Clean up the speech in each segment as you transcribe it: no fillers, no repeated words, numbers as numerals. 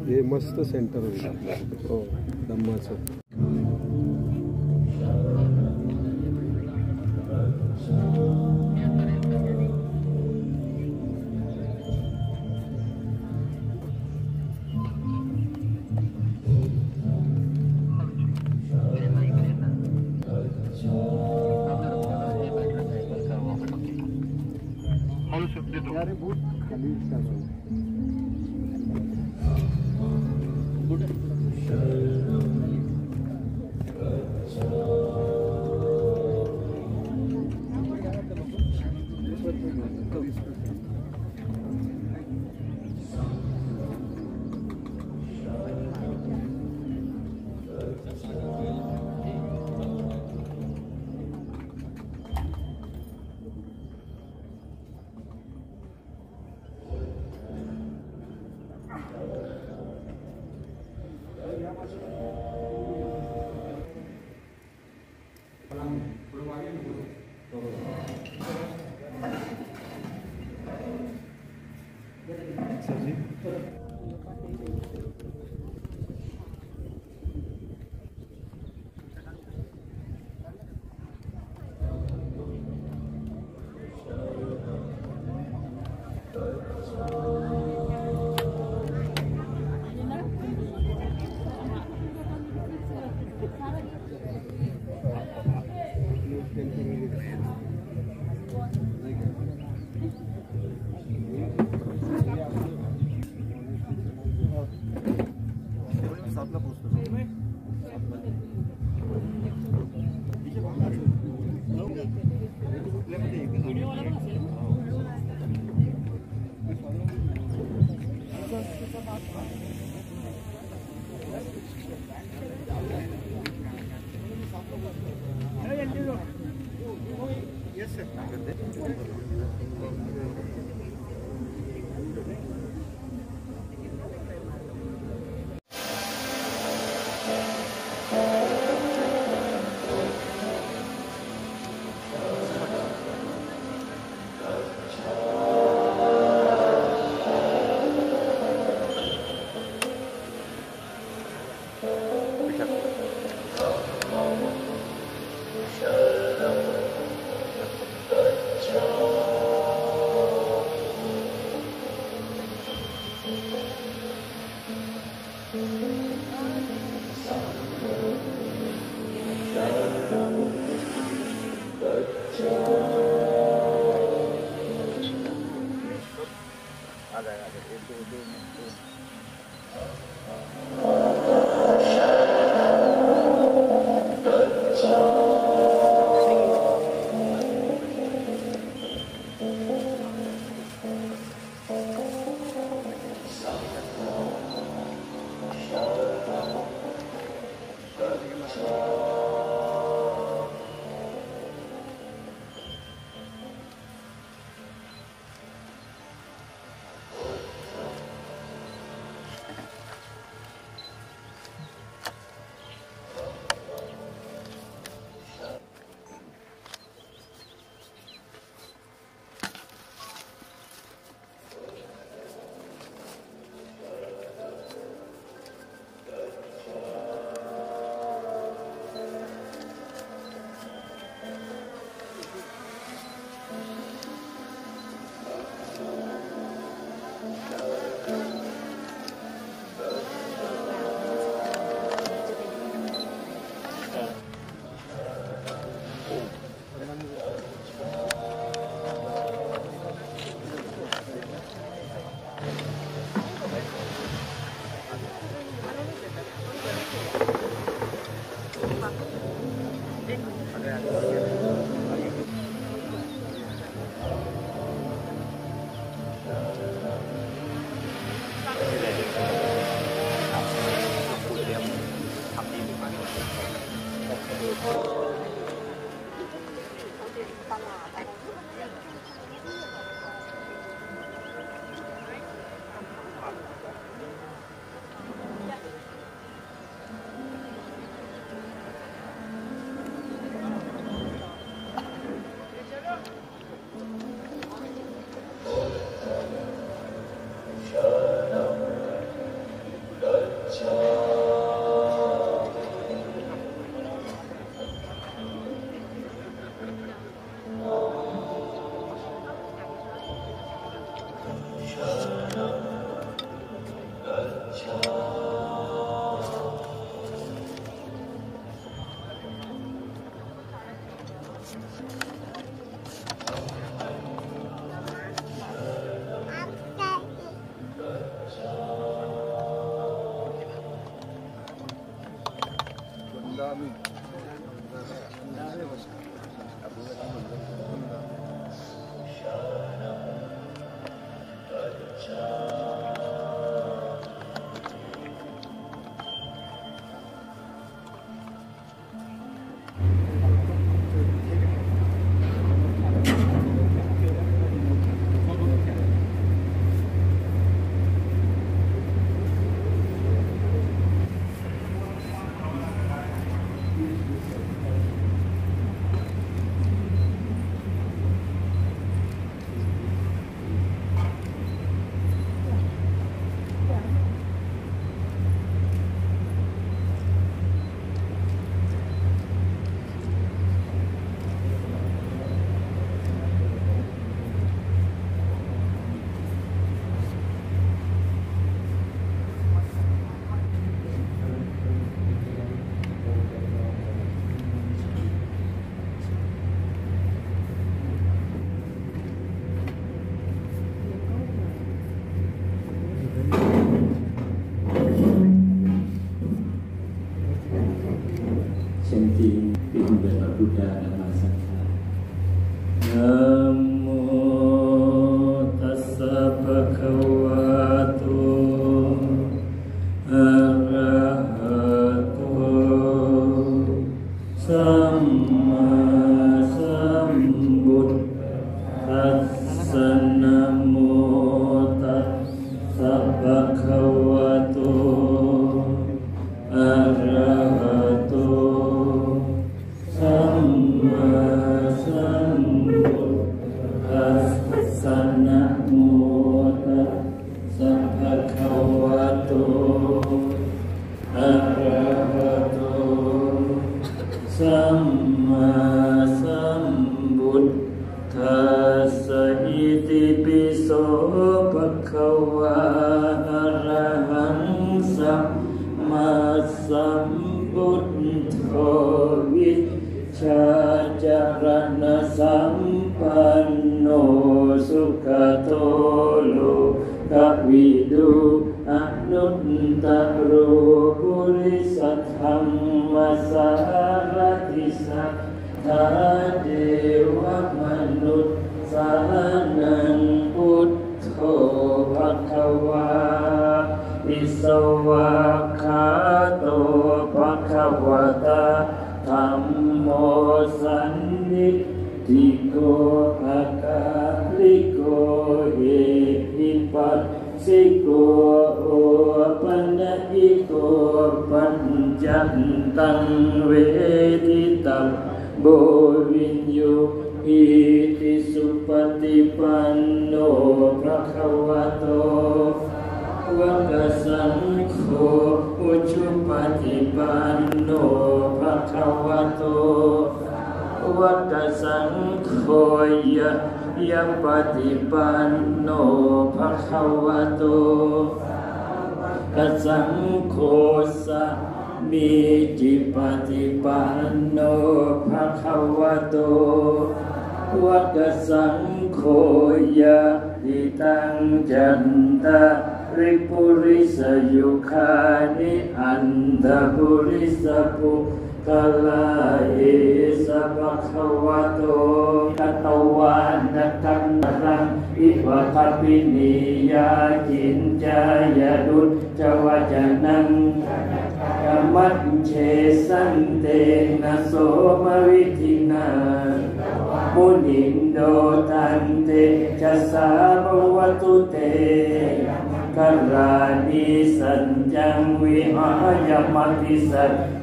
हे मस्त सेंटर होईल आपलं. हो, धम्माचं. यार बहुत खाली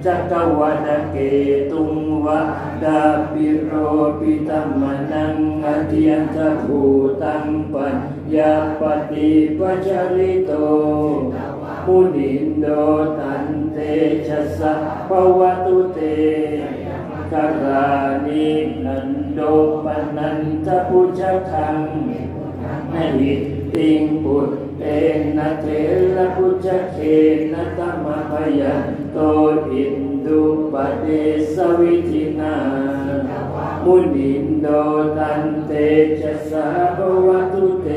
จักรวาลเกตุงวะดาปิโรปิตัมมนังอธิยันตภูตังปัญญาปฏิปัจจริโตมุนินโดตันเตชัสสะภวตุเตกรานินันโดปนันทพุชคังนหิติงปุตเตนะเทระพุชเขนะตัมมะพยันโตอินดุปเดสวิธินามุนินโดตันเตชัสสะภวตุเต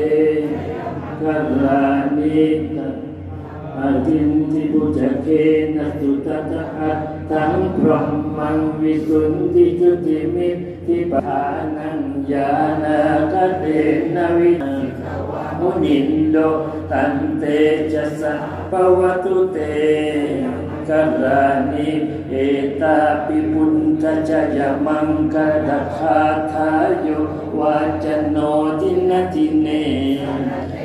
กรานินันอ Adinti bujakena tutatahat tang brahmang visunti cutimit tipanan jana kadena munindo tante jasa pawatu te karani etapi pun cacaya mangka dakhathayo wajano tinatine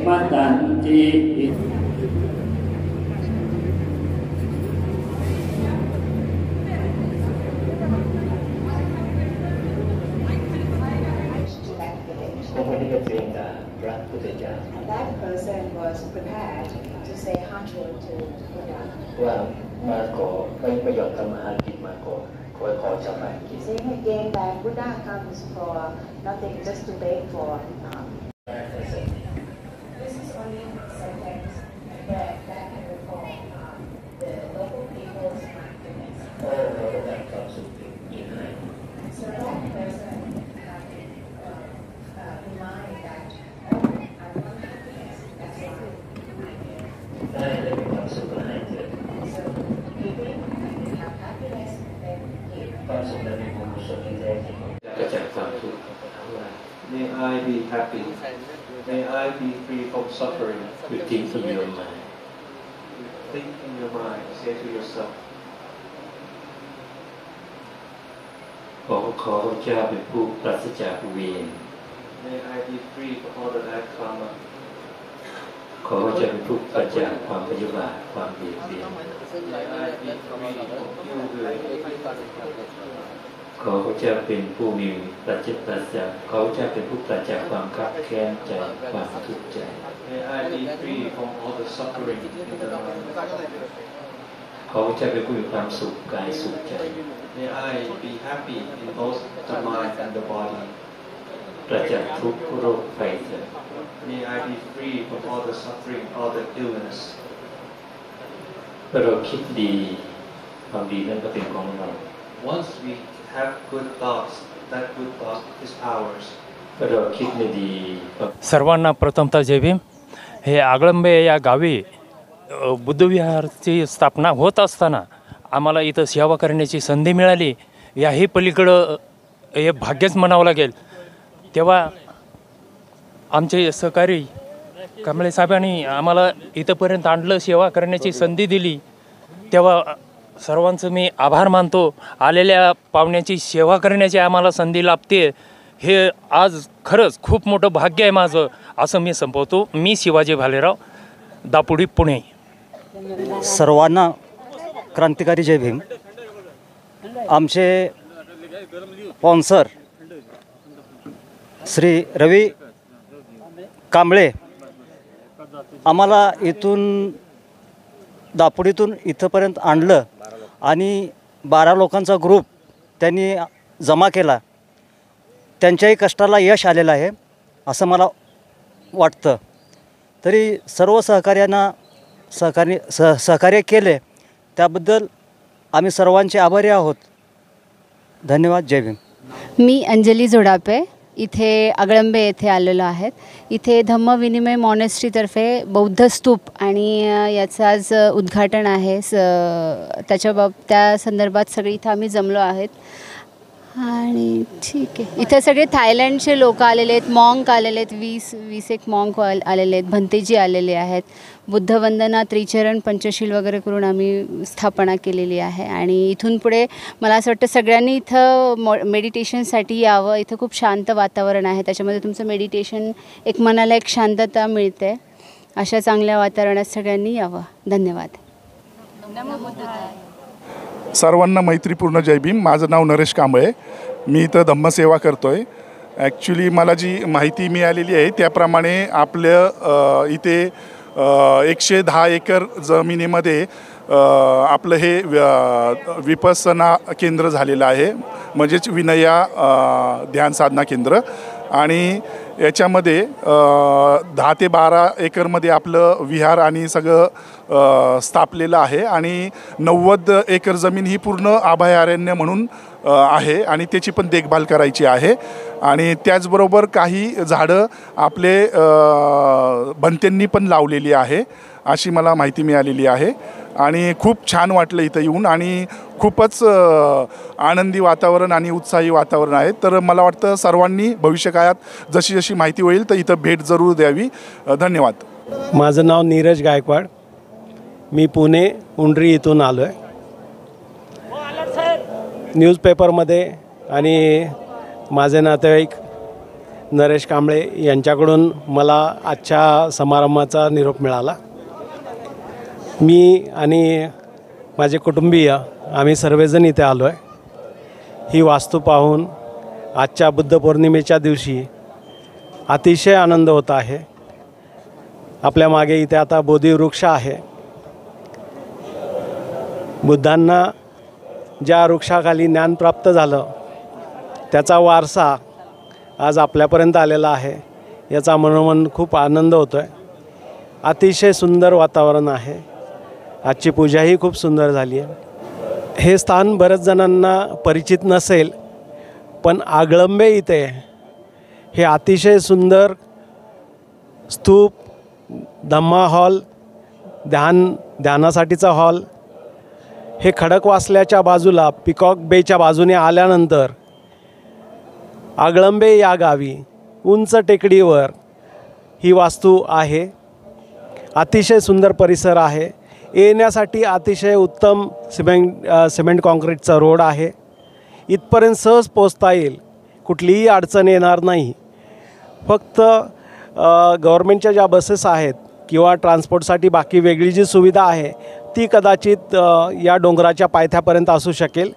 matanti. That person was prepared to say Hanchu to Buddha. ว่ามาขอไม่ยอมทำอาหารกินมาขอชาวบ้านกิน Saying again that Buddha comes for nothing, just to beg for. This is only sentence that can recall the local people's mindfulness. เราได้ความสุขยิ่งให้ So that person have in mind that I want happiness. That's why I'm here. ได้มีความสุขก็ให้เกิด So giving, have happiness, then give. ความสุขนั้นมีความสุขที่แท้จริงก็จากความทุกข์ May I be happy. May I be free from suffering. คือทิ้งที่โยมมา Think in your mind. Say to yourself. ขอพระเจ้าเป็นผู้ปราศจากเวร May I be free from all the bad karma. ขอพระเจ้าเป็นผู้ปราศจากความพยาบาทความเบียดเบียน May I be free from evil. ขอพระเจ้าเป็นผู้มีปราศจากขอพระเจ้าเป็นผู้ปราศจากความคับแค้นใจความทุกข์ใจ May I be free from all the suffering in the mind. ขอพระเจ้าเป็นผู้มีความสุขกายสุขใจ May I be happy in both the mind and the body. ปราศจากทุกข์โรคภัยเถิด May I be free from all the suffering, all the illness. เมื่อเราคิดดีความดีนั้นก็เป็นของเรา Once we have good thoughts, that good thought is ours. เมื่อเราคิดไม่ดี सर्वांना प्रथमतः जय भीम. हे आगळंबे या गावी बुद्धविहारची स्थापना होत असताना आम्हाला इथं सेवा करण्याची संधी मिळाली. याही पलीकडं हे भाग्यच म्हणावं लागेल. तेव्हा आमचे सहकारी कांबळे साहेबांनी आम्हाला इथंपर्यंत आणलं, सेवा करण्याची संधी दिली. तेव्हा सर्वांचं मी आभार मानतो. आलेल्या पाहुण्याची सेवा करण्याची आम्हाला संधी लाभते. हे आज खरंच खूप मोठं भाग्य आहे माझं, असं मी संपवतो. मी शिवाजी भालेराव, दापुडी, पुणे. सर्वांना क्रांतिकारी जय भीम. आमचे स्पॉन्सर श्री रवी कांबळे आम्हाला इथून दापुडीतून इथंपर्यंत आणलं आणि 12 लोकांचा ग्रुप त्यांनी जमा केला. त्यांच्याही कष्टाला यश आलेलं आहे असं मला वाटतं. तरी सर्व सहकार्यांना सहकार्य केले त्याबद्दल आम्ही सर्वांचे आभारी आहोत. धन्यवाद. जय भीम. मी अंजली जोडापे इथे अगळंबे येथे आलेलो आहेत. इथे धम्मविनिमय मॉनेस्ट्रीतर्फे बौद्ध स्तूप आणि याचं आज उद्घाटन आहे. त्या संदर्भात सगळे इथं आम्ही जमलो आहेत. आणि ठीक आहे, इथे सगळे थायलंडचे लोक आलेले आहेत, मॉन्क आलेले आहेत. 20 एक मॉन्क आलेले आहेत, भंतेजी आलेले आहेत. बुद्धवंदना, त्रिचरण, पंचशील वगैरे करून आम्ही स्थापना केलेली आहे. आणि इथून पुढे मला असं वाटतं सगळ्यांनी इथं मेडिटेशनसाठी यावं. इथं खूप शांत वातावरण आहे, त्याच्यामध्ये तुमचं मेडिटेशन एक मनाला एक शांतता मिळते. अशा चांगल्या वातावरणात सगळ्यांनी यावं. धन्यवाद. सर्वांना मैत्रीपूर्ण जय भीम. माझं नाव नरेश कांबळे. मी इथं धम्मसेवा करतो आहे. ॲक्च्युली मला जी माहिती मिळालेली आहे त्याप्रमाणे आपल्या इथे 110 एकर जमिनीमध्ये आपलं हे विपස්සना केंद्र झालेलं आहे, म्हणजेच विनया ध्यान साधना केंद्र. आणि याच्यामध्ये 10 ते 12 एकरमध्ये आपलं विहार आणि सगळं स्थापलेलं आहे. आणि 90 एकर जमीन ही पूर्ण अभयारण्य म्हणून आहे आणि त्याची पण देखभाल करायची आहे. आणि त्याचबरोबर काही झाडं आपले बनत्यांनी पण लावलेली आहे अशी मला माहिती मिळालेली आहे. आणि खूप छान वाटलं इथं येऊन आणि खूपच आनंदी वातावरण आणि उत्साही वातावरण आहे. तर मला वाटतं सर्वांनी भविष्यकाळात जशी जशी माहिती होईल तर इथं भेट जरूर द्यावी. धन्यवाद. माझं नाव नीरज गायकवाड. मी पुणे उंडरी इथून आलो आहे. न्यूजपेपरमध्ये आणि माझे नातेवाईक नरेश कांबळे यांच्याकडून मला आजच्या समारंभाचा निरोप मिळाला. मी आणि माझे कुटुंबीय आम्ही सर्वजण इथे आलो आहे. ही वास्तू पाहून आजच्या बुद्ध पौर्णिमेच्या दिवशी अतिशय आनंद होत आहे. आपल्या मागे इथे आता बोधिवृक्ष आहे. बुद्धांना ज्या वृक्षाखाली ज्ञान प्राप्त झालं त्याचा वारसा आज आपल्यापर्यंत आलेला आहे. याचा मनोमन खूप आनंद होतो आहे. अतिशय सुंदर वातावरण आहे. आजची पूजाही खूप सुंदर झाली आहे. हे स्थान बऱ्याच जणांना परिचित नसेल, पण आगळंबे इथे हे अतिशय सुंदर स्तूप, धम्मा हॉल, ध्यानासाठीचा हॉल हे खडकवासल्याच्या बाजूला पिकॉक बेच्या बाजूने आल्यानंतर आगळंबे या गावी उंच टेकडीवर ही वास्तू आहे. अतिशय सुंदर परिसर आहे. येण्यासाठी अतिशय उत्तम सिमेंट कॉन्क्रीटचा रोड आहे. इथपर्यंत सहज पोचता येईल, कुठलीही अडचण येणार नाही. फक्त गव्हर्मेंटच्या ज्या बसेस आहेत किंवा ट्रान्सपोर्टसाठी बाकी वेगळी जी सुविधा आहे ती कदाचित या डोंगराच्या पायथ्यापर्यंत असू शकेल.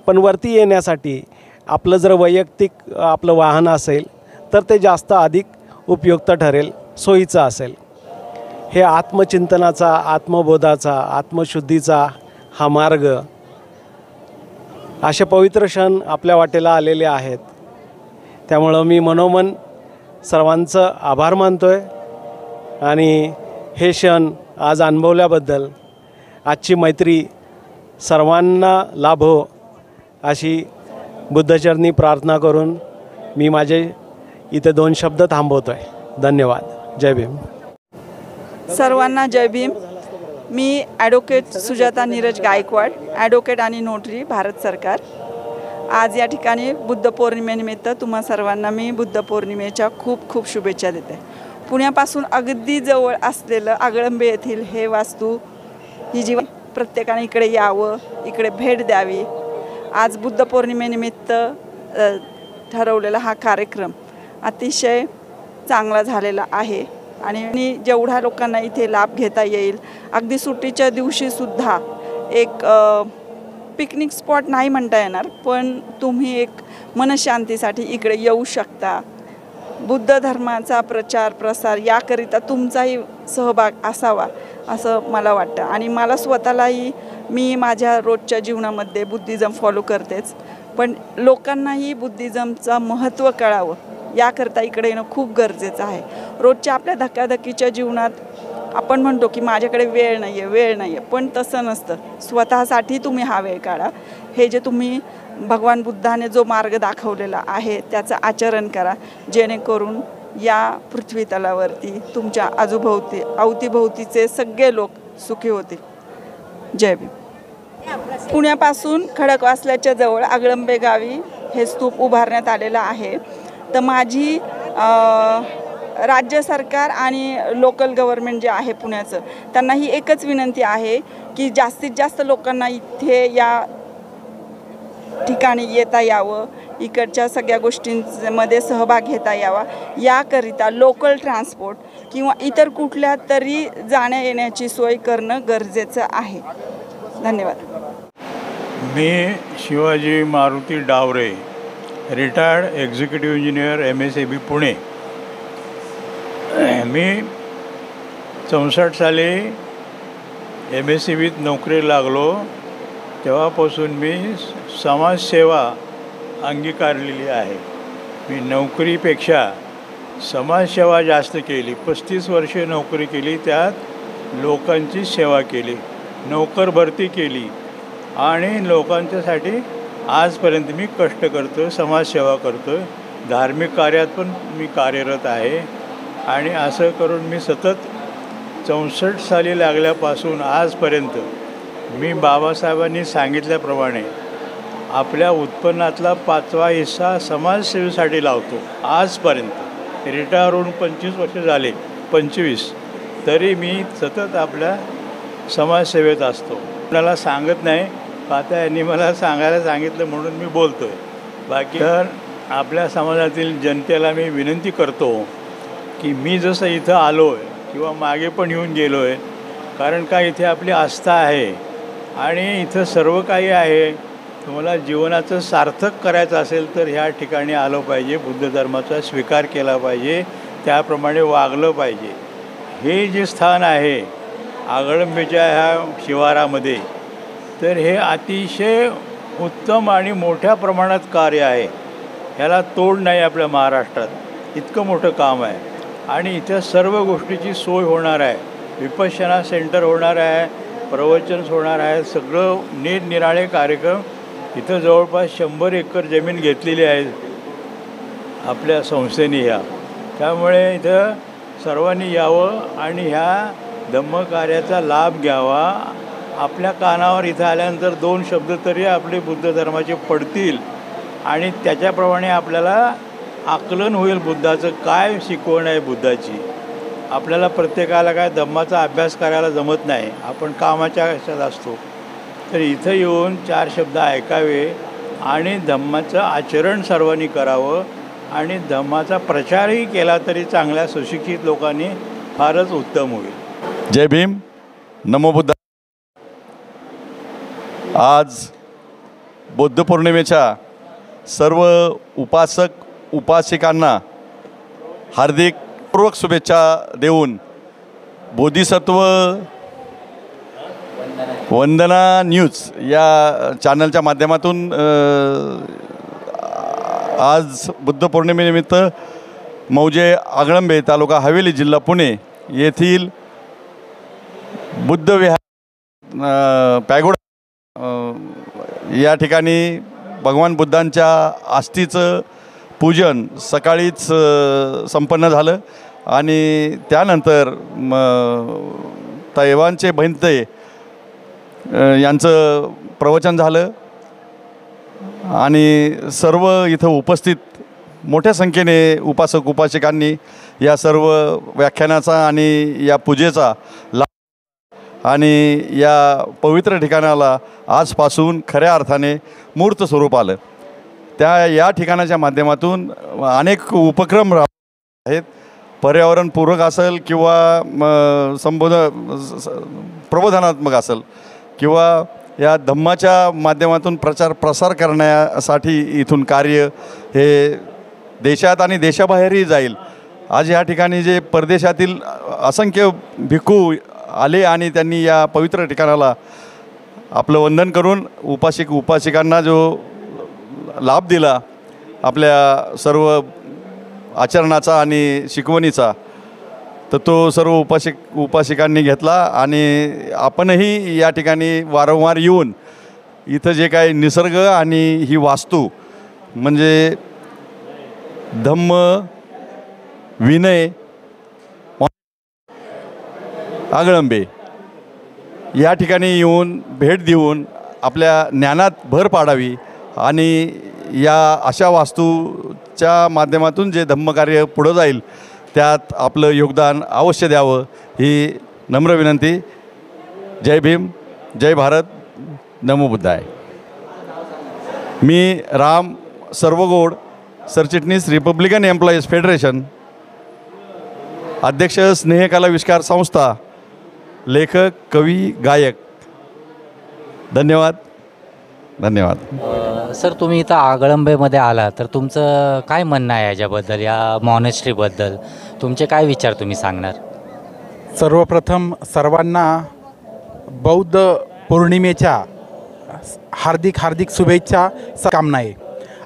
पण वरती येण्यासाठी आपलं जर वैयक्तिक आपलं वाहन असेल तर ते जास्त अधिक उपयुक्त ठरेल, सोयीचं असेल. हे आत्मचिंतनाचा, आत्मबोधाचा, आत्मशुद्धीचा हा मार्ग, असे पवित्र क्षण आपल्या वाटेला आलेले आहेत. त्यामुळं मी मनोमन सर्वांचं आभार मानतो आहे आणि हे क्षण आज अनुभवल्याबद्दल आजची मैत्री सर्वांना लाभो अशी बुद्धचरणी प्रार्थना करून मी माझे इथे 2 शब्द थांबवतो आहे. धन्यवाद. जय भीम. सर्वांना जय भीम. मी ॲडव्होकेट सुजाता नीरज गायकवाड, ॲडव्होकेट आणि नोटरी, भारत सरकार. आज या ठिकाणी बुद्ध पौर्णिमेनिमित्त तुम्हा सर्वांना मी बुद्ध पौर्णिमेच्या खूप खूप शुभेच्छा देते. पुण्यापासून अगदी जवळ असलेलं आगळंबे येथील हे वास्तू ही जी प्रत्येकाने इकडे यावं, इकडे भेट द्यावी. आज बुद्ध पौर्णिमेनिमित्त ठरवलेला हा कार्यक्रम अतिशय चांगला झालेला आहे आणि जेवढ्या लोकांना इथे लाभ घेता येईल, अगदी सुट्टीच्या दिवशीसुद्धा एक पिकनिक स्पॉट नाही म्हणता येणार, पण तुम्ही एक मनशांतीसाठी इकडे येऊ शकता. बुद्ध धर्माचा प्रचार प्रसार याकरिता तुमचाही सहभाग असावा असं मला वाटतं. आणि मला स्वतःलाही, मी माझ्या रोजच्या जीवनामध्ये बुद्धिझम फॉलो करतेच, पण लोकांनाही बुद्धिझमचं महत्त्व कळावं याकरता इकडे येणं खूप गरजेचं आहे. रोजच्या आपल्या धकाधकीच्या जीवनात आपण म्हणतो की माझ्याकडे वेळ नाही आहे, पण तसं नसतं. स्वतःसाठी तुम्ही हा वेळ काढा. हे जे तुम्ही भगवान बुद्धाने जो मार्ग दाखवलेला आहे त्याचं आचरण करा, जेणेकरून या पृथ्वी तलावरती तुमच्या आजूभोवती अवतीभोवतीचे सगळे लोक सुखी होतील. जय भीम. पुण्यापासून खडकवासल्याच्या जवळ आगळंबे गावी हे स्तूप उभारण्यात आलेलं आहे. तर माझी राज्य सरकार आणि लोकल गव्हर्नमेंट जे आहे पुण्याचं, त्यांना ही एकच विनंती आहे की जास्तीत जास्त लोकांना इथे या ठिकाणी येता यावं, इकडच्या सगळ्या गोष्टींमध्ये सहभाग घेता यावा. याकरिता लोकल ट्रान्सपोर्ट किंवा इतर कुठल्या तरी जाण्या येण्याची सोय करणं गरजेचं आहे. धन्यवाद. मी Shivaji Maruti Daware, retired executive engineer, MSAB Pune. मी 64 साली MSABत नोकरी लागलो. तेव्हापासून मी समाजसेवा अंगीकारलेली आहे. मी नोकरीपेक्षा समाजसेवा जास्त केली. 35 वर्षे नोकरी केली, त्यात लोकांची सेवा केली, नोकर भरती केली आणि लोकांच्यासाठी आजपर्यंत मी कष्ट करतो आहे, समाजसेवा करतो आहे, धार्मिक कार्यात पण मी कार्यरत आहे. आणि असं करून मी सतत 64 साली लागल्यापासून आजपर्यंत मी बाबासाहेबांनी सांगितल्याप्रमाणे आपल्या उत्पन्नातला 5वा हिस्सा समाजसेवेसाठी लावतो. आजपर्यंत रिटायर होऊन 25 वर्ष झाले, 25 तरी मी सतत आपल्या समाजसेवेत असतो. कोणाला सांगत नाही, आता यांनी मला सांगायला सांगितलं म्हणून मी बोलतो आहे. बाकी तर आपल्या समाजातील जनतेला मी विनंती करतो की मी जसं इथं आलो आहे किंवा मागे पण येऊन गेलो आहे, कारण का इथे आपली आस्था आहे आणि इथं सर्व काही आहे. तुम्हाला जीवनाचं सार्थक करायचं असेल तर ह्या ठिकाणी आलं पाहिजे, बुद्ध धर्माचा स्वीकार केला पाहिजे, त्याप्रमाणे वागलं पाहिजे. हे जे स्थान आहे आगळंबेच्या ह्या शिवारामध्ये, तर हे अतिशय उत्तम आणि मोठ्या प्रमाणात कार्य आहे. ह्याला तोड नाही आपल्या महाराष्ट्रात. इतकं मोठं काम आहे आणि इथं सर्व गोष्टीची सोय होणार आहे. विपश्यना सेंटर होणार आहे, प्रवचन्स होणार आहे, सगळं निरनिराळे कार्यक्रम. इथं जवळपास 100 एकर जमीन घेतलेली आहे आपल्या संस्थेने ह्या. त्यामुळे इथं सर्वांनी यावं आणि ह्या धम्मकार्याचा लाभ घ्यावा. आपल्या कानावर इथं आल्यानंतर 2 शब्द तरी आपले बुद्ध धर्माचे पडतील आणि त्याच्याप्रमाणे आपल्याला आकलन होईल बुद्धाचं काय शिकवण आहे बुद्धाची. आपल्याला प्रत्येकाला काय धम्माचा अभ्यास करायला जमत नाही, आपण कामाच्या ह्याच्यात असतो. तर इथं येऊन 4 शब्द ऐकावे आणि धम्माचं आचरण सर्वांनी करावं आणि धम्माचा प्रचारही केला तरी चांगल्या सुशिक्षित लोकांनी फारच उत्तम होईल. जय भीम, नमो बुद्ध. आज बुद्ध पौर्णिमेच्या सर्व उपासक उपासिकांना हार्दिक पूर्वक शुभेच्छा देऊन बोधिसत्व वंदना न्यूज या चॅनलच्या माध्यमातून आज बुद्ध पौर्णिमेनिमित्त मौजे आगळंबे तालुका हवेली जिल्हा पुणे येथील बुद्ध विहार पॅगोडा या ठिकाणी भगवान बुद्धांच्या अस्थीचं पूजन सकाळीच संपन्न झालं आणि त्यानंतर तैवानचे भंते यांचं प्रवचन झालं आणि सर्व इथं उपस्थित मोठ्या संख्येने उपासक उपासिकांनी या सर्व व्याख्यानाचा आणि या पूजेचा लाभ आणि या पवित्र ठिकाणाला आजपासून खऱ्या अर्थाने मूर्त स्वरूप आलं. या ठिकाणाच्या माध्यमातून अनेक उपक्रम आहेत. पर्यावरणपूरक असेल किंवा प्रबोधनात्मक असेल किंवा या धम्माच्या माध्यमातून प्रसार करण्यासाठी इथून कार्य हे देशात आणि देशाबाहेरही जाईल. आज या ठिकाणी जे परदेशातील असंख्य भिक्खू आले आणि त्यांनी या पवित्र ठिकाणाला आपलं वंदन करून उपासिकांना जो लाभ दिला आपल्या सर्व आचरणाचा आणि शिकवणीचा, तर तो सर्व उपासिकांनी घेतला आणि आपणही या ठिकाणी वारंवार येऊन इथं जे काही निसर्ग आणि ही वास्तू म्हणजे धम्म विनय आगळंबे या ठिकाणी येऊन भेट देऊन आपल्या ज्ञानात भर पाडावी आणि या अशा वास्तूच्या माध्यमातून जे धम्मकार्य पुढं जाईल त्यात आपलं योगदान अवश्य द्यावं ही नम्र विनंती. जय भीम, जय भारत, नमो बुद्धाय. मी राम सर्वगोड, सरचिटणीस रिपब्लिकन एम्प्लॉईज फेडरेशन, अध्यक्ष स्नेहकलाविष्कार संस्था, लेखक कवी गायक. धन्यवाद. सर, तुम्ही इथं आगळंबेमध्ये आला तर तुमचं काय म्हणणं आहे याच्याबद्दल, या मॉनेस्ट्रीबद्दल तुमचे काय विचार तुम्ही सांगणार? सर्वप्रथम सर्वांना बौद्ध पौर्णिमेच्या हार्दिक शुभेच्छा कामना आहे.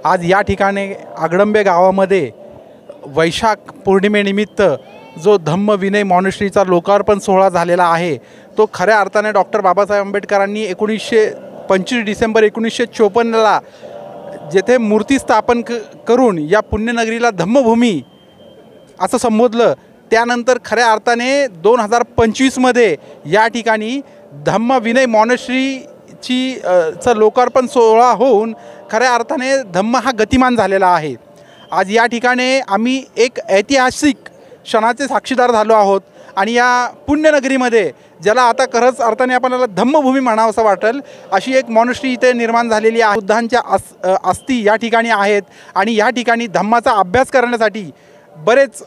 आज या ठिकाणी आगळंबे गावामध्ये वैशाख पौर्णिमेनिमित्त जो धम्म विनय मॉनेस्ट्रीचा लोकार्पण सोहळा झालेला आहे तो खऱ्या अर्थाने डॉक्टर बाबासाहेब आंबेडकरांनी 25 डिसेंबर 1954 जेथे मूर्ती स्थापन करून या पुण्यनगरीला धम्मभूमी असं संबोधलं, त्यानंतर खऱ्या अर्थाने 2025मध्ये या ठिकाणी धम्म विनय मॉनेस्ट्रीची चं लोकार्पण सोहळा होऊन खऱ्या अर्थाने धम्म हा गतिमान झालेला आहे. आज या ठिकाणी आम्ही एक ऐतिहासिक क्षणाचे साक्षीदार झालो आहोत आणि या पुण्यनगरीमध्ये ज्याला आता खरंच अर्थाने आपल्याला धम्मभूमी म्हणावं असं वाटेल अशी एक मॉनेस्ट्री इथे निर्माण झालेली आहे. बुद्धांच्या अस्थी या ठिकाणी आहेत आणि या ठिकाणी धम्माचा अभ्यास करण्यासाठी बरेच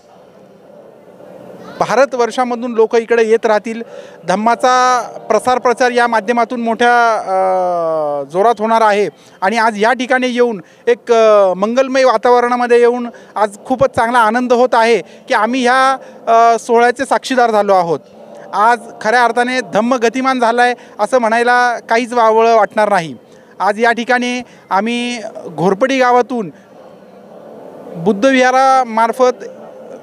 भारतवर्षामधून लोक इकडे येत राहतील. धम्माचा प्रसार प्रचार या माध्यमातून मोठ्या जोरात होणार आहे आणि आज या ठिकाणी येऊन एक मंगलमय वातावरणामध्ये येऊन आज खूपच चांगला आनंद होत आहे की आम्ही ह्या सोहळ्याचे साक्षीदार झालो आहोत. आज खऱ्या अर्थाने धम्म गतिमान झाला आहे असं म्हणायला काहीच वावळं वाटणार नाही. आज या ठिकाणी आम्ही घोरपडी गावातून बुद्धविहारामार्फत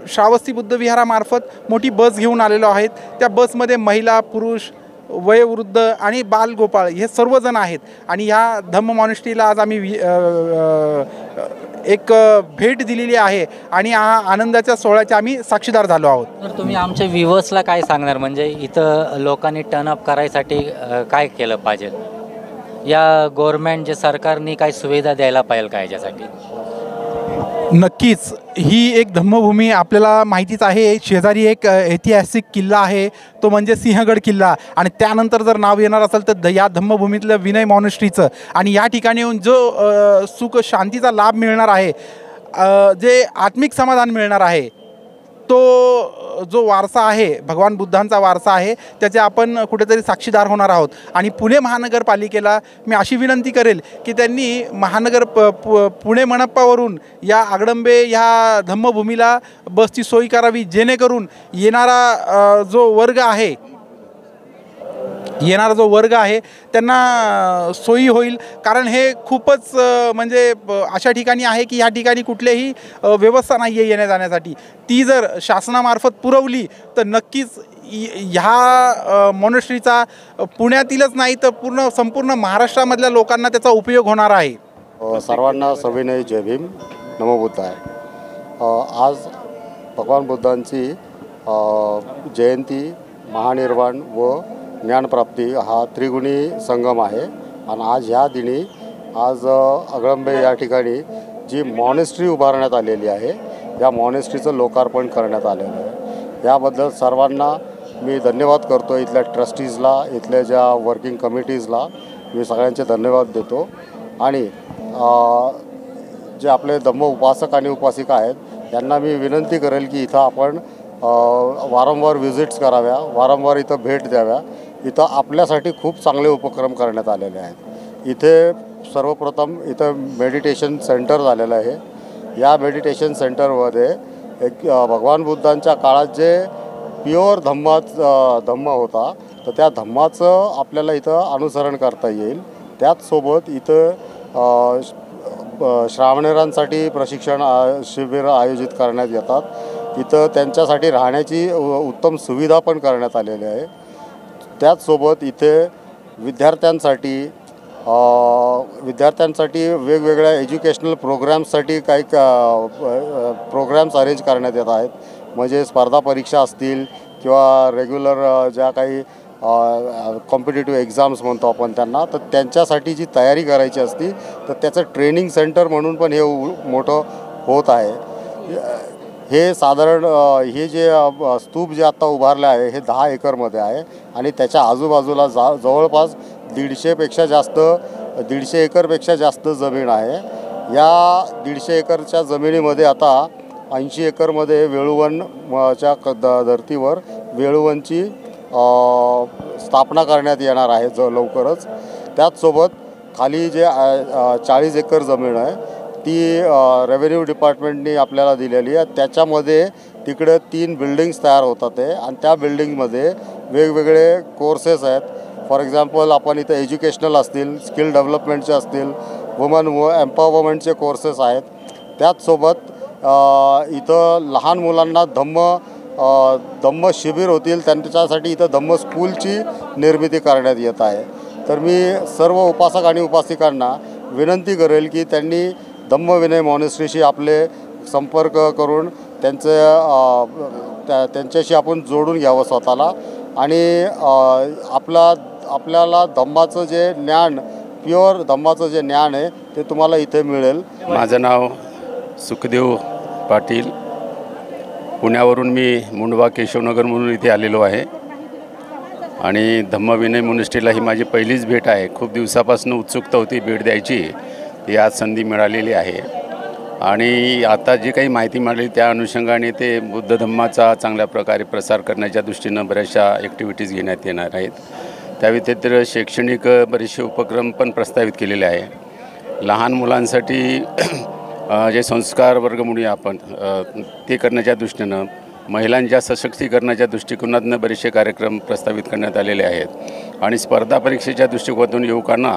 श्रावस्ती बुद्धविहारामार्फत मोठी बस घेऊन आलेलो आहेत. त्या बसमध्ये महिला, पुरुष, वयोवृद्ध आणि बालगोपाळ हे सर्वजण आहेत आणि ह्या धम्म मॉनेस्ट्रीला आज आम्ही एक भेट दिलेली आहे आणि आनंदाच्या सोहळ्याचे आम्ही साक्षीदार झालो आहोत. तर तुम्ही आमच्या व्ह्यूअर्सला काय सांगणार, म्हणजे इथं लोकांनी टर्नअप करायसाठी काय केलं पाहिजे, या गव्हर्नमेंट जे सरकारने काय सुविधा द्यायला पाहिजे का याच्यासाठी? नक्कीच ही एक धम्मभूमी आपल्याला माहितीच आहे. शेजारी एक ऐतिहासिक किल्ला आहे तो म्हणजे सिंहगड किल्ला आणि त्यानंतर जर नाव येणार असेल तर या धम्मभूमीतलं विनय मॉनेस्ट्रीचं आणि या ठिकाणी येऊन जो सुख शांतीचा लाभ मिळणार आहे, जे आत्मिक समाधान मिळणार आहे, तो जो वारसा आहे भगवान बुद्धांचा वारसा आहे त्याचे आपण कुठेतरी साक्षीदार होणार आहोत. आणि पुणे महानगरपालिकेला मी अशी विनंती करेल की त्यांनी पुणे मनप्पावरून या आगडंबे ह्या धम्मभूमीला बसची सोय करावी, जेणेकरून येणारा जो वर्ग आहे त्यांना सोयी होईल. कारण हे खूपच म्हणजे अशा ठिकाणी आहे की ह्या ठिकाणी कुठलीही व्यवस्था नाही आहे येण्या जाण्यासाठी. ती जर शासनामार्फत पुरवली तर नक्कीच ह्या मॉनेस्ट्रीचा पुण्यातीलच नाही तर संपूर्ण महाराष्ट्रामधल्या लोकांना त्याचा उपयोग होणार आहे. सर्वांना सविनय जय भीम, नमो बुद्धाय. आज भगवान बुद्धांची जयंती, महानिर्वाण व ज्ञानप्राप्ती हा त्रिगुणी संगम आहे आणि आज ह्या दिनी आज अगळंबे या ठिकाणी जी मॉनेस्ट्री उभारण्यात आलेली आहे या मॉनेस्ट्रीचं लोकार्पण करण्यात आलेलं आहे. याबद्दल सर्वांना मी धन्यवाद करतो. इथल्या ट्रस्टीजला, इथल्या ज्या वर्किंग कमिटीजला मी सगळ्यांचे धन्यवाद देतो. आणि जे आपले धम्म उपासक आणि उपासिका आहेत यांना मी विनंती करेल की इथं आपण वारंवार व्हिजिट्स कराव्या, वारंवार इथं भेट द्याव्या. इथं आपल्यासाठी खूप चांगले उपक्रम करण्यात आलेले आहेत. इथे सर्वप्रथम इथं मेडिटेशन सेंटर झालेलं आहे. या मेडिटेशन सेंटरमध्ये एक भगवान बुद्धांच्या काळात जे प्युअर धम्म होता तर त्या धम्माचं आपल्याला इथं अनुसरण करता येईल. त्याचसोबत इथं श्रावणेरांसाठी प्रशिक्षण शिबिर आयोजित करण्यात येतात. इथं त्यांच्यासाठी राहण्याची उत्तम सुविधा पण करण्यात आलेली आहे. त्याचसोबत इथे विद्यार्थ्यांसाठी वेगवेगळ्या एज्युकेशनल प्रोग्राम्ससाठी काही प्रोग्राम्स अरेंज करण्यात येत आहेत. म्हणजे स्पर्धा परीक्षा असतील किंवा रेग्युलर ज्या काही कॉम्पिटिटिव्ह एक्झाम्स म्हणतो आपण त्यांना, तर त्यांच्यासाठी जी तयारी करायची असती तर त्याचं ट्रेनिंग सेंटर म्हणून पण हे मोठं होत आहे. हे साधारण हे जे स्तूप जे आत्ता उभारले आहे हे 10 एकरमध्ये आहे आणि त्याच्या आजूबाजूला जवळपास 150 एकरपेक्षा जास्त जमीन आहे. या 150 एकरच्या जमिनीमध्ये आता 80 एकरमध्ये वेळुवनच्या धर्तीवर वेळुवनची स्थापना करण्यात येणार आहे लवकरच. त्याचसोबत खाली जे 40 एकर जमीन आहे ती रेव्हेन्यू डिपार्टमेंटनी आपल्याला दिलेली आहे. त्याच्यामध्ये तिकडे 3 बिल्डिंग्स तयार होतात आहे आणि त्या बिल्डिंगमध्ये वेगवेगळे कोर्सेस आहेत. फॉर एक्झाम्पल आपण इथं एज्युकेशनल असतील, स्किल डेव्हलपमेंटचे असतील, वुमन एम्पॉवरमेंटचे कोर्सेस आहेत. त्याचसोबत इथं लहान मुलांना धम्म शिबिर होतील त्यांच्यासाठी इथं धम्म स्कूलची निर्मिती करण्यात येत आहे. तर मी सर्व उपासक आणि उपासिकांना विनंती करेल की त्यांनी धम्मविनय मॉनेस्ट्रीशी आपले संपर्क करून त्यांच्याशी आपण जोडून घ्यावं स्वतःला आणि आपल्याला धम्माचं जे ज्ञान, प्युअर धम्माचं जे ज्ञान आहे ते तुम्हाला इथे मिळेल. माझं नाव सुखदेव पाटील. पुण्यावरून मी मुंडवा केशवनगर म्हणून इथे आलेलो आहे आणि धम्मविनय मॉनेस्ट्रीला ही माझी पहिलीच भेट आहे. खूप दिवसापासून उत्सुकता होती भेट द्यायची, ती आज संधी मिळालेली आहे आणि आता जी काही माहिती मिळाली त्या अनुषंगाने ते बुद्ध धम्माचा चांगल्या प्रकारे प्रसार करण्याच्या दृष्टीनं बऱ्याचशा ॲक्टिव्हिटीज घेण्यात येणार आहेत. त्या व्यतिरिक्त शैक्षणिक बरेचसे उपक्रम पण प्रस्तावित केलेले आहे. लहान मुलांसाठी जे संस्कार वर्ग म्हणूया आपण ते करण्याच्या दृष्टीनं, महिलांच्या सशक्तीकरणाच्या दृष्टिकोनातून बरेचसे कार्यक्रम प्रस्तावित करण्यात आलेले आहेत आणि स्पर्धा परीक्षेच्या दृष्टिकोनातून युवकांना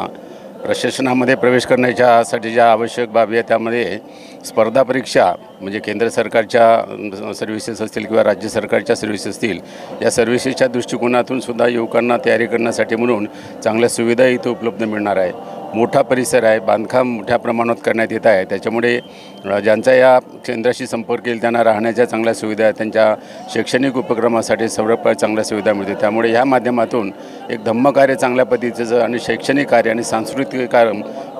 प्रशासनामध्ये प्रवेश करण्याच्यासाठी ज्या आवश्यक बाबी आहेत त्यामध्ये स्पर्धा परीक्षा म्हणजे केंद्र सरकारच्या सर्व्हिसेस असतील किंवा राज्य सरकारच्या सर्व्हिसेस असतील, या सर्व्हिसेसच्या दृष्टिकोनातून सुद्धा युवकांना तयारी करण्यासाठी म्हणून चांगल्या सुविधा इथं उपलब्ध मिळणार आहे. मोठा परिसर आहे, बांधकाम मोठ्या प्रमाणात करण्यात येत आहे. त्याच्यामुळे ज्यांचा या केंद्राशी संपर्क येईल त्यांना राहण्याच्या चांगल्या सुविधा आहेत, त्यांच्या शैक्षणिक उपक्रमासाठी सर्व चांगल्या सुविधा मिळतील. त्यामुळे ह्या माध्यमातून एक धम्मकार्य चांगल्या पद्धतीचं आणि शैक्षणिक कार्य आणि सांस्कृतिक कार्य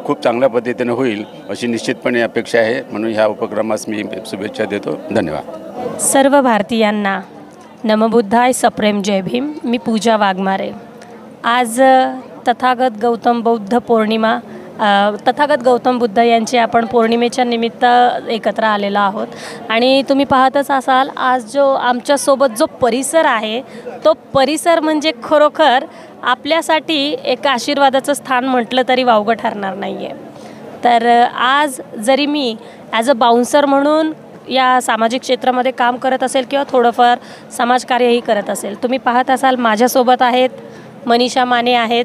खूप चांगल्या पद्धतीनं होईल अशी निश्चितपणे अपेक्षा आहे. म्हणून ह्या उपक्रमास मी शुभेच्छा देतो. धन्यवाद. सर्व भारतीयांना नमबुद्धाय सप्रेम जय भीम. मी पूजा वाघमारे. आज तथागत गौतम बुद्ध यांची आपण पौर्णिमेच्या निमित्त एकत्र आलेलो आहोत आणि तुम्ही पाहतच असाल आज जो आमच्यासोबत जो परिसर आहे तो परिसर म्हणजे खरोखर आपल्यासाठी एक आशीर्वादाचं स्थान म्हटलं तरी वावगं ठरणार नाही आहे. तर आज जरी मी ॲज अ बाउन्सर म्हणून या सामाजिक क्षेत्रामध्ये काम करत असेल किंवा थोडंफार समाजकार्यही करत असेल, तुम्ही पाहत असाल माझ्यासोबत आहेत मनीषा माने आहेत,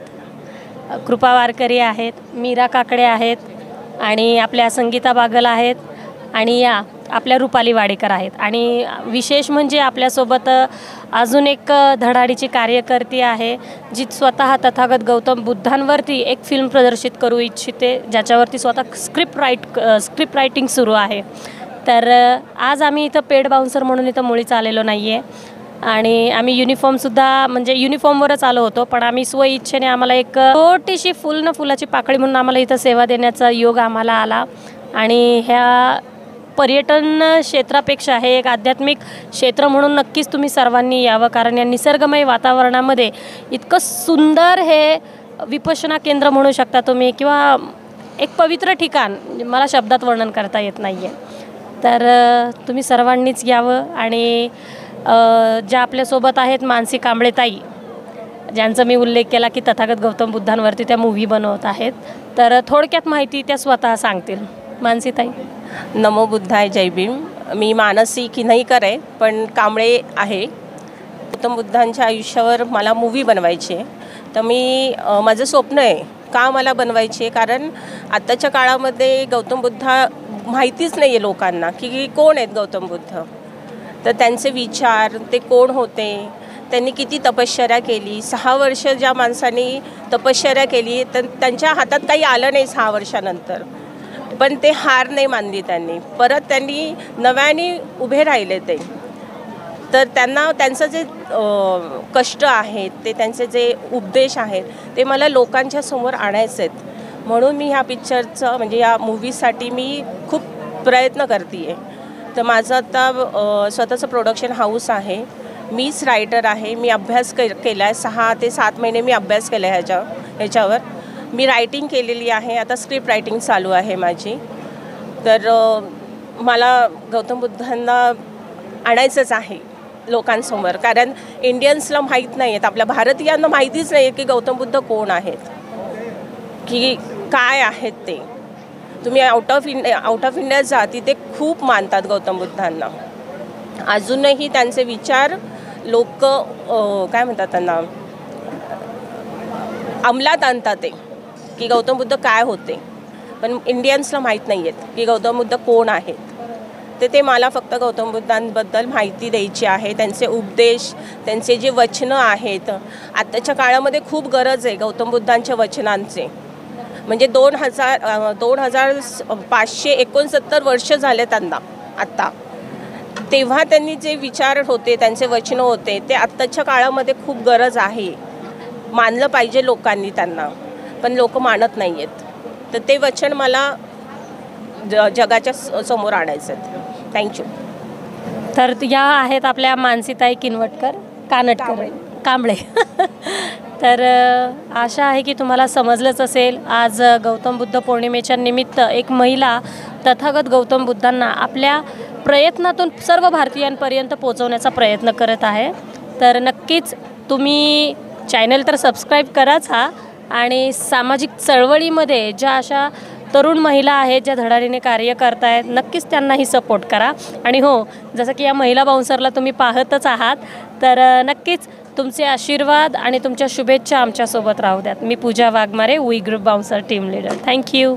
कृपा वारकरी आहेत, मीरा काकडे आहेत आणि आपल्या संगीता बागल आहेत आणि या आपल्या रुपाली वाडेकर आहेत आणि विशेष म्हणजे आपल्यासोबत अजून एक धडाडीची कार्यकर्ती आहे जी स्वतः तथागत गौतम बुद्धांवरती एक फिल्म प्रदर्शित करू इच्छिते, ज्याच्यावरती स्वतः स्क्रिप्ट रायटिंग सुरू आहे. तर आज आम्ही इथं पेड बाउन्सर म्हणून इथं मुळीच आलेलो नाही आहे आणि आम्ही युनिफॉर्मसुद्धा म्हणजे युनिफॉर्मवरच आलो होतो, पण आम्ही स्वइच्छेने आम्हाला एक छोटीशी फुलाची पाकळी म्हणून आम्हाला इथं सेवा देण्याचा योग आम्हाला आला आणि ह्या पर्यटन क्षेत्रापेक्षा हे एक आध्यात्मिक क्षेत्र म्हणून नक्कीच तुम्ही सर्वांनी यावं, कारण या निसर्गमय वातावरणामध्ये इतकं सुंदर हे विपश्यना केंद्र म्हणू शकता तुम्ही किंवा एक पवित्र ठिकाण मला शब्दात वर्णन करता येत नाही आहे. तर तुम्ही सर्वांनीच यावं आणि ज्या आपल्यासोबत आहेत मानसी कांबळेताई, ज्यांचा मी उल्लेख केला की तथागत गौतम बुद्धांवरती त्या मूव्ही बनवत आहेत, तर थोडक्यात माहिती त्या स्वतः सांगतील. मानसीताई. नमो बुद्धाय जय भीम. मी मानसी किन्हईकर आहे पण कांबळे आहे. गौतम बुद्धांच्या आयुष्यावर मला मूव्ही बनवायची आहे. तर माझं स्वप्न आहे का मला बनवायची आहे, कारण आत्ताच्या काळामध्ये गौतम बुद्ध माहितीच नाही आहे लोकांना की कोण आहेत गौतम बुद्ध. तर त्यांचे विचार, ते कोण होते, त्यांनी किती तपश्चर्या केली. 6 वर्ष ज्या माणसांनी तपश्चर्या केली तर त्यांच्या हातात काही आलं नाही 6 वर्षानंतर, पण ते हार नाही मानली त्यांनी, परत त्यांनी नव्याने उभे राहिले ते. तर त्यांचं जे कष्ट आहेत, ते त्यांचे जे उपदेश आहेत ते मला लोकांच्या समोर आणायचे आहेत. म्हणून मी ह्या पिक्चरचं म्हणजे या मूव्हीसाठी मी खूप प्रयत्न करते आहे. तर माझं आता स्वतःचं प्रोडक्शन हाऊस आहे, मीच रायटर आहे. मी अभ्यास केला आहे, 6 ते 7 महिने मी अभ्यास केला आहे ह्याच्यावर. मी रायटिंग केलेली आहे, आता स्क्रिप्ट रायटिंग चालू आहे माझी. तर मला गौतम बुद्धांना आणायचंच आहे लोकांसमोर, कारण इंडियन्सला माहीत नाही आहेत, आपल्या भारतीयांना माहितीच नाही आहे की गौतम बुद्ध कोण आहेत, की काय आहेत ते. तुम्ही आउट ऑफ इंडिया जा, तिथे खूप मानतात गौतम बुद्धांना. अजूनही त्यांचे विचार लोक काय म्हणतात त्यांना अंमलात आणतात ते, की गौतम बुद्ध काय होते, पण इंडियन्सला माहीत नाही आहेत की गौतम बुद्ध कोण आहेत. ते मला फक्त गौतम बुद्धांबद्दल माहिती द्यायची आहे, त्यांचे उपदेश, त्यांचे जे वचनं आहेत. आत्ताच्या काळामध्ये खूप गरज आहे गौतम बुद्धांच्या वचनांचे. म्हणजे 2569 वर्ष झाले त्यांना आत्ता. तेव्हा त्यांनी जे विचार होते, त्यांचे वचनं होते, ते आत्ताच्या काळामध्ये खूप गरज आहे. मानलं पाहिजे लोकांनी त्यांना, पण लोक मानत नाही आहेत. तर ते वचन मला जगाच्या समोर आणायचं आहे. थँक्यू. तर या आहेत आपल्या मानसीताई कांबळे. तर आशा आहे की तुम्हाला समजलंच असेल. आज गौतम बुद्ध पौर्णिमेच्या निमित्त एक महिला तथागत गौतम बुद्धांना आपल्या प्रयत्नातून सर्व भारतीयांपर्यंत पोहोचवण्याचा प्रयत्न करत आहे. तर नक्कीच तुम्ही चॅनल तर सबस्क्राईब कराच हा, आणि सामाजिक चळवळीमध्ये ज्या अशा तरुण महिला आहेत ज्या धडाडीने कार्य करत आहेत, नक्कीच त्यांनाही सपोर्ट करा. आणि हो, जसं की या महिला बाउन्सरला तुम्ही पाहतच आहात, तर नक्कीच तुमचे आशीर्वाद आणि तुमच्या शुभेच्छा आमच्यासोबत राहू द्यात. मी Pooja Waghmare, V group bouncer team leader. Thank you.